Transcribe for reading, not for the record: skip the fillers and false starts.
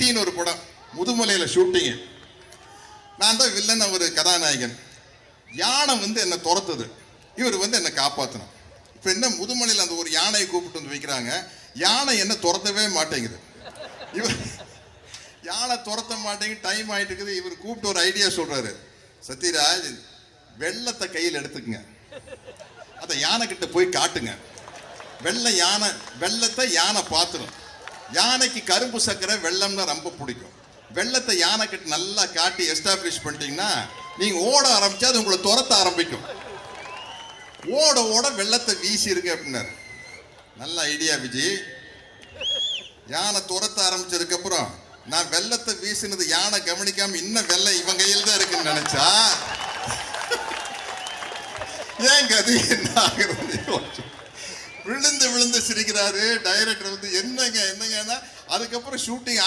ஈட்டின்னு ஒரு படம், முதுமலையில ஷூட்டிங்கு. நான் தான் வில்லன், ஒரு கதாநாயகன். யானை என்னை துரத்துது, இவர் என்னை காப்பாற்றணும். இப்போ என்ன, முதுமலையில் அந்த ஒரு யானையை கூப்பிட்டு வந்து வைக்கிறாங்க. யானை என்ன துரத்தவே மாட்டேங்குது. இவர் யானை துரத்த மாட்டேங்குது, டைம் ஆகிட்டு இருக்குது. இவர் கூப்பிட்டு ஒரு ஐடியா சொல்றாரு, சத்யராஜ் வெள்ளத்தை கையில் எடுத்துக்குங்க, அதை யானை கிட்ட போய் காட்டுங்க. வெள்ளத்தை யானை பார்த்துடும். யானைக்கு கரும்பு சர்க்கரை வெள்ளம்னா ரொம்ப பிடிக்கும். வெள்ளத்தை யானை கிட்ட நல்லா காட்டி எஸ்டாப்ளிஷ் பண்ணிட்டீங்கன்னா நீங்க ஓட ஆரம்பிச்சா அது உங்களை துரத்த ஆரம்பிக்கும். ஓட ஓட வெள்ளத்தை வீசி இருக்கு அப்படின்னாரு. நல்ல ஐடியா விஜய். யானை துரத்த ஆரம்பிச்சதுக்கு அப்புறம் நான் வெள்ளத்தை வீசினது யானை கவனிக்காம இன்னும் வெள்ளம் இவன் கையில் தான் இருக்குன்னு நினைச்சா ஏன் கதி என்ன ஆகுறது? விழுந்து விழுந்து சிரிக்கிறாரு டைரக்டர். என்னங்க அதுக்கப்புறம் ஷூட்டிங்